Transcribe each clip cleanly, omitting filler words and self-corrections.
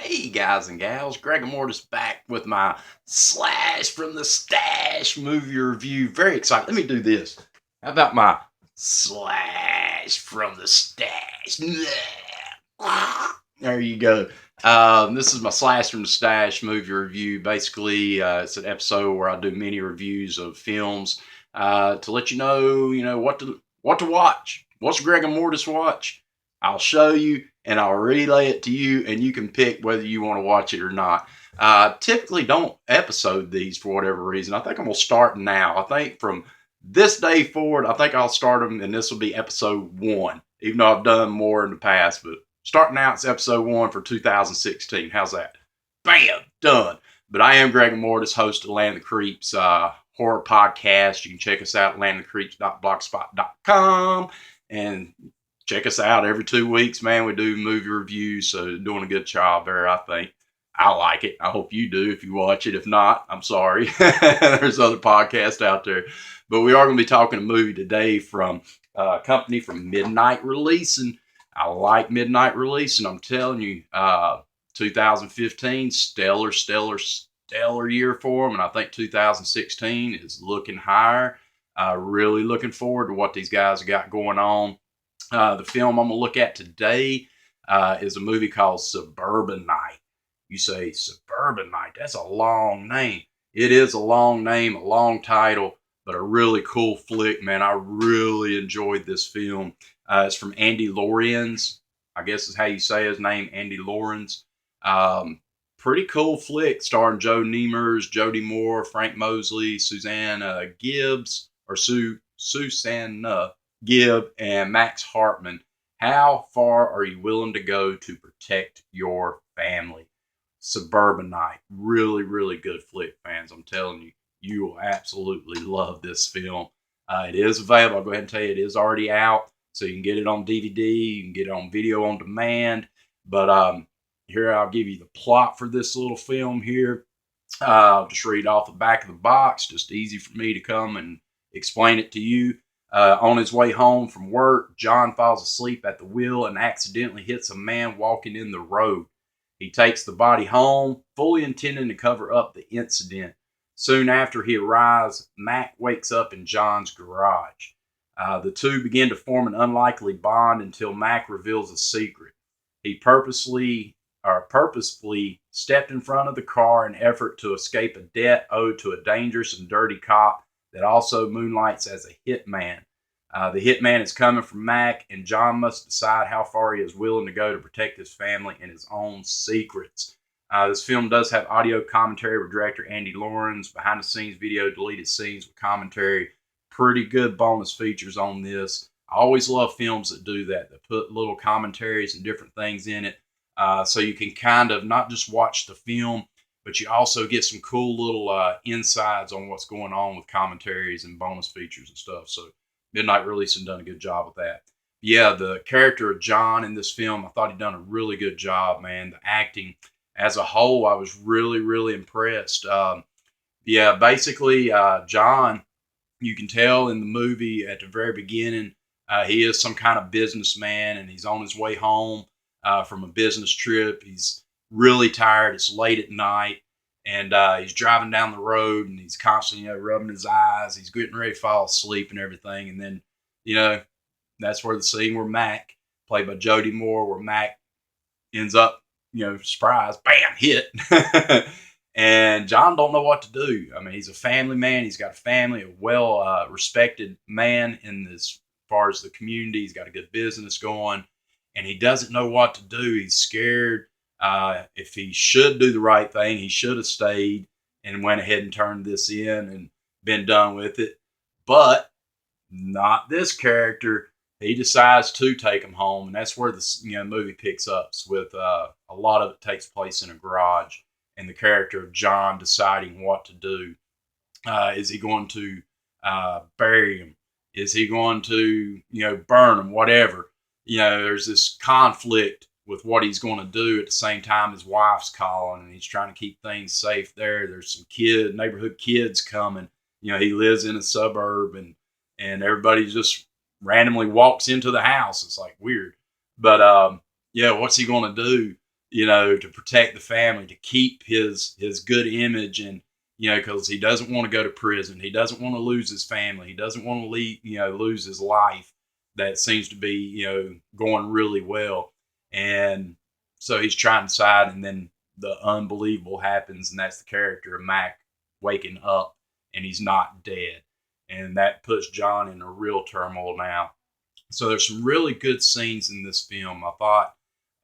Hey guys and gals, Greg and Mortis back with my Slash from the Stash movie review. Very excited. Let me do this. How about my Slash from the Stash? There you go. This is my Slash from the Stash movie review. Basically, it's an episode where I do mini reviews of films to let you know what to watch. What's Greg and Mortis watch? I'll show you and I'll relay it to you, and you can pick whether you want to watch it or not. Typically, don't episode these for whatever reason. I think I'm gonna start now. I think from this day forward, I think I'll start them, and this will be episode 1. Even though I've done more in the past, but starting out, it's episode 1 for 2016. How's that? Bam, done. But I am Greg and Mortis, host of Land of the Creeps horror podcast. You can check us out at landofthecreeps.blogspot.com and check us out every 2 weeks, man. We do movie reviews, so doing a good job there, I think. I like it. I hope you do if you watch it. If not, I'm sorry. There's other podcasts out there. But we are going to be talking a movie today from a company from Midnight Releasing. I like Midnight Releasing. I'm telling you, 2015, stellar year for them. And I think 2016 is looking higher. Really looking forward to what these guys have got going on. The film I'm going to look at today is a movie called Suburbanite. You say, Suburbanite, that's a long name. It is a long name, a long title, but a really cool flick, man. I really enjoyed this film. It's from Andy Lorenz. I guess is how you say his name, Andy Lorenz. Pretty cool flick starring Joe Nemers, Jody Moore, Frank Mosley, Susanna Gibbs, or Susanna Gibb, and Max Hartman. How far are you willing to go to protect your family? Suburbanite. Really, really good flick, fans. I'm telling you, you will absolutely love this film. It is available. I'll go ahead and tell you it is already out. So you can get it on DVD. You can get it on video on demand. But here I'll give you the plot for this little film here. I'll just read off the back of the box. Just easy for me to come and explain it to you. On his way home from work, John falls asleep at the wheel and accidentally hits a man walking in the road. He takes the body home, fully intending to cover up the incident. Soon after he arrives, Mac wakes up in John's garage. The two begin to form an unlikely bond until Mac reveals a secret. He purposefully stepped in front of the car in an effort to escape a debt owed to a dangerous and dirty cop that also moonlights as a hitman. The hitman is coming from Mac, and John must decide how far he is willing to go to protect his family and his own secrets. This film does have audio commentary with director Andy Lorenz, behind-the-scenes video, deleted scenes with commentary. Pretty good bonus features on this. I always love films that do that put little commentaries and different things in it, so you can kind of not just watch the film, but you also get some cool little insides on what's going on with commentaries and bonus features and stuff. So Midnight Releasing done a good job with that. Yeah, the character of John in this film, I thought he'd done a really good job, man. The acting as a whole, I was really, really impressed. Basically, John, you can tell in the movie at the very beginning, he is some kind of businessman, and he's on his way home from a business trip. He's really tired. It's late at night, and he's driving down the road, and he's constantly, rubbing his eyes. He's getting ready to fall asleep and everything. And then, that's where the scene where Mac, played by Jody Moore, where Mac ends up, surprise, bam, hit. And John don't know what to do. I mean, he's a family man. He's got a family, a well respected man in as far as the community. He's got a good business going, and he doesn't know what to do. He's scared. If he should do the right thing, he should have stayed and went ahead and turned this in and been done with it. But not this character. He decides to take him home, and that's where the movie picks up with a lot of it takes place in a garage, and the character of John deciding what to do. Is he going to bury him? Is he going to burn him? Whatever. There's this conflict with what he's going to do. At the same time, his wife's calling, and he's trying to keep things safe there. There's some neighborhood kids coming. He lives in a suburb, and everybody just randomly walks into the house. It's like weird. But what's he going to do? to protect the family, to keep his good image, and because he doesn't want to go to prison, he doesn't want to lose his family, he doesn't want to lose his life that seems to be going really well, and so he's trying to decide, and then the unbelievable happens, and that's the character of Mac waking up, and he's not dead, and that puts John in a real turmoil now. So there's some really good scenes in this film. I thought,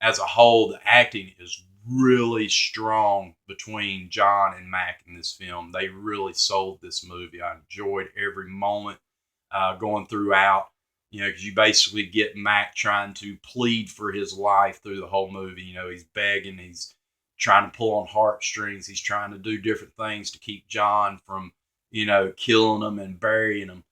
as a whole, the acting is really strong between John and Mac in this film. They really sold this movie. I enjoyed every moment going throughout. Because you basically get Mac trying to plead for his life through the whole movie. He's begging, he's trying to pull on heartstrings, he's trying to do different things to keep John from, killing him and burying him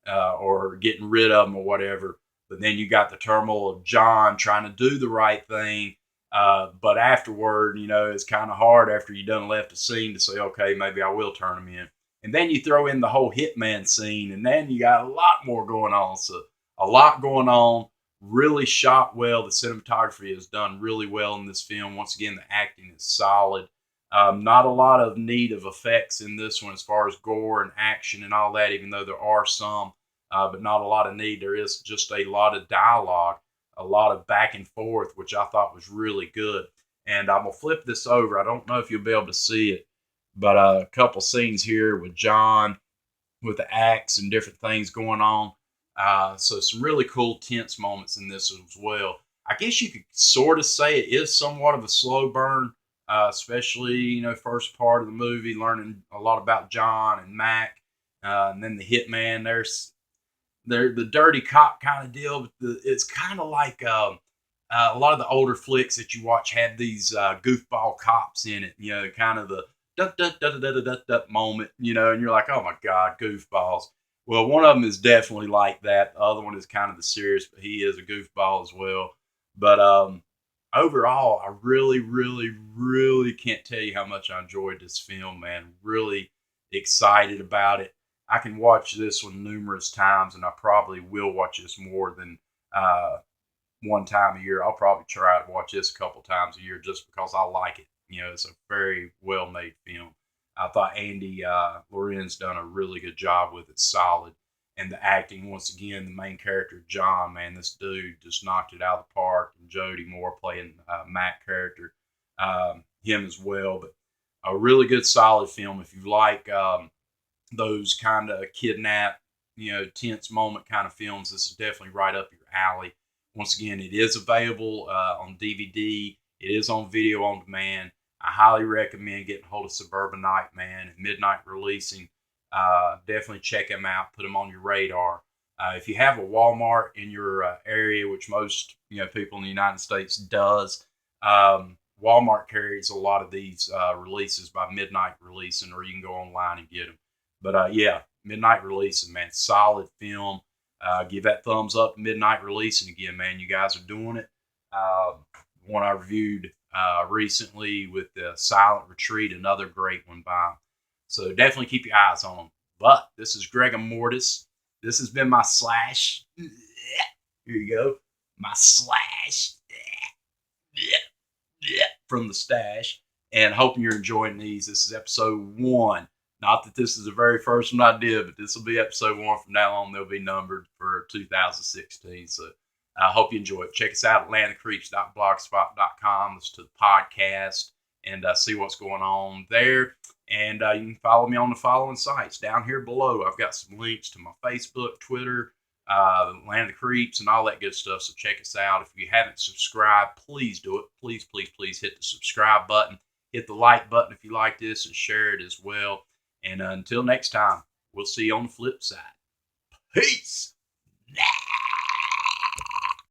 or getting rid of him or whatever. But then you got the turmoil of John trying to do the right thing. But afterward, it's kind of hard after you done left a scene to say, okay, maybe I will turn him in. And then you throw in the whole hitman scene, and then you got a lot more going on. So a lot going on, really shot well. The cinematography is done really well in this film. Once again, the acting is solid. Not a lot of need of effects in this one as far as gore and action and all that, even though there are some, but not a lot of need. There is just a lot of dialogue, a lot of back and forth, which I thought was really good. And I'm going to flip this over. I don't know if you'll be able to see it, but a couple scenes here with John with the axe and different things going on. So some really cool tense moments in this as well. I guess you could sort of say it is somewhat of a slow burn, especially, first part of the movie, learning a lot about John and Mac, and then the hitman. They're the dirty cop kind of deal. But it's kind of like a lot of the older flicks that you watch had these goofball cops in it, kind of the duck, duck, duck, duck, duck, duck, duck moment, and you're like, oh my God, goofballs. Well, one of them is definitely like that. The other one is kind of the serious, but he is a goofball as well. But overall, I really, really, really can't tell you how much I enjoyed this film, man. Really excited about it. I can watch this one numerous times, and I probably will watch this more than one time a year. I'll probably try to watch this a couple times a year just because I like it. It's a very well-made film. I thought Andy Lorenz done a really good job with it, solid. And the acting, once again, the main character, John, man, this dude just knocked it out of the park. And Jodie Moore playing Mac character, him as well. But a really good, solid film. If you like those kind of kidnap, tense moment kind of films, this is definitely right up your alley. Once again, it is available on DVD. It is on video on demand. I highly recommend getting a hold of Suburbanite, man, and Midnight Releasing. Definitely check them out. Put them on your radar. If you have a Walmart in your area, which most people in the United States does, Walmart carries a lot of these releases by Midnight Releasing, or you can go online and get them. But yeah, Midnight Releasing, man, solid film. Give that thumbs up. Midnight Releasing again, man. You guys are doing it. One I reviewed recently with the Silent Retreat, another great one by them. So definitely keep your eyes on them. But this is Gregor Mortis. This has been my slash. Here you go. My slash from the stash. And hoping you're enjoying these. This is episode 1. Not that this is the very first one I did, but this will be episode 1. From now on, they'll be numbered for 2016. So I hope you enjoy it. Check us out at landofcreeps.blogspot.com. Listen to the podcast and see what's going on there. And you can follow me on the following sites down here below. I've got some links to my Facebook, Twitter, Land of Creeps, and all that good stuff. So check us out. If you haven't subscribed, please do it. Please, please, please hit the subscribe button. Hit the like button if you like this, and share it as well. And until next time, we'll see you on the flip side. Peace.